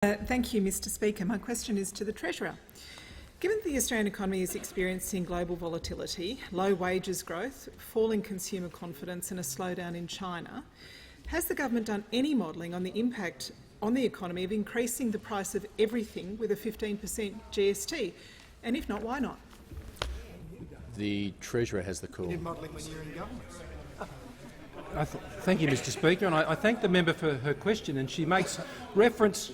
Thank you, Mr Speaker. My question is to the Treasurer. Given the Australian economy is experiencing global volatility, low wages growth, falling consumer confidence and a slowdown in China, has the government done any modelling on the impact on the economy of increasing the price of everything with a 15% GST? And if not, why not? The Treasurer has the call. Modelling when you're in government. Thank you, Mr Speaker, and I thank the member for her question. And she makes reference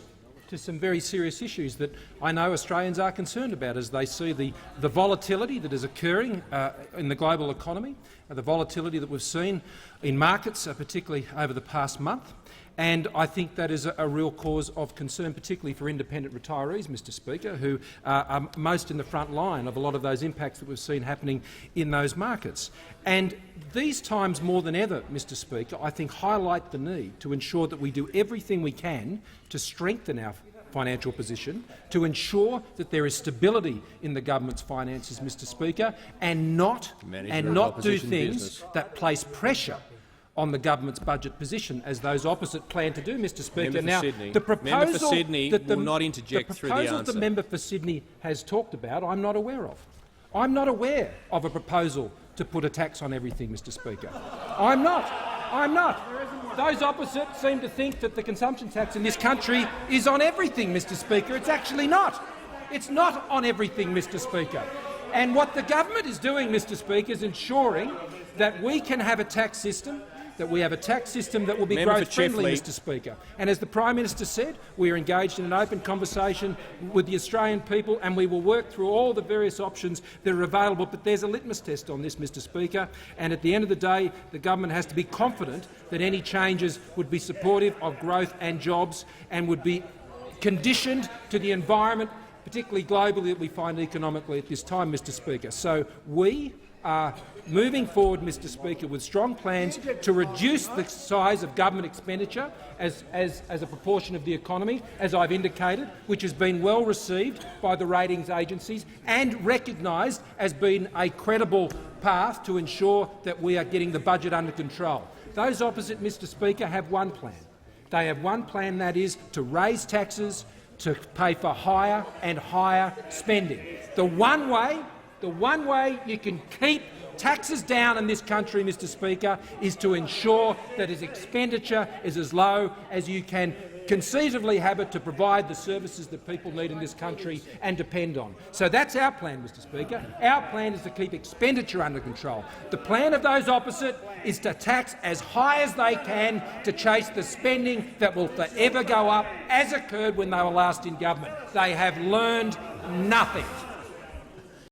to some very serious issues that I know Australians are concerned about as they see the volatility that is occurring in the global economy, the volatility that we've seen in markets, particularly over the past month. And I think that is a real cause of concern, particularly for independent retirees, Mr Speaker, who are most in the front line of a lot of those impacts that we've seen happening in those markets. And these times more than ever, Mr Speaker, I think highlight the need to ensure that we do everything we can to strengthen our financial position, to ensure that there is stability in the government's finances, Mr Speaker, and not do things that place pressure on the government's budget position, as those opposite plan to do, Mr Speaker. Now, the proposal that the member for Sydney has talked about, I'm not aware of. I'm not aware of a proposal to put a tax on everything, Mr Speaker. I'm not. Those opposite seem to think that the consumption tax in this country is on everything, Mr Speaker. It's actually not. It's not on everything, Mr Speaker. And what the government is doing, Mr Speaker, is ensuring that we can have a tax system that will be growth-friendly, Mr Speaker. And as the Prime Minister said, we are engaged in an open conversation with the Australian people, and we will work through all the various options that are available. But there's a litmus test on this, Mr Speaker, and at the end of the day, the government has to be confident that any changes would be supportive of growth and jobs and would be conditioned to the environment, particularly globally, that we find economically at this time, Mr Speaker. So we are moving forward, Mr Speaker, with strong plans to reduce the size of government expenditure as a proportion of the economy, as I've indicated, which has been well received by the ratings agencies and recognised as being a credible path to ensure that we are getting the budget under control. Those opposite, Mr Speaker, have one plan. They have one plan, that is to raise taxes, to pay for higher and higher spending. The one way you can keep taxes down in this country, Mr Speaker, is to ensure that its expenditure is as low as you can conceivably have it to provide the services that people need in this country and depend on. So that's our plan, Mr Speaker. Our plan is to keep expenditure under control. The plan of those opposite is to tax as high as they can to chase the spending that will forever go up, as occurred when they were last in government. They have learned nothing.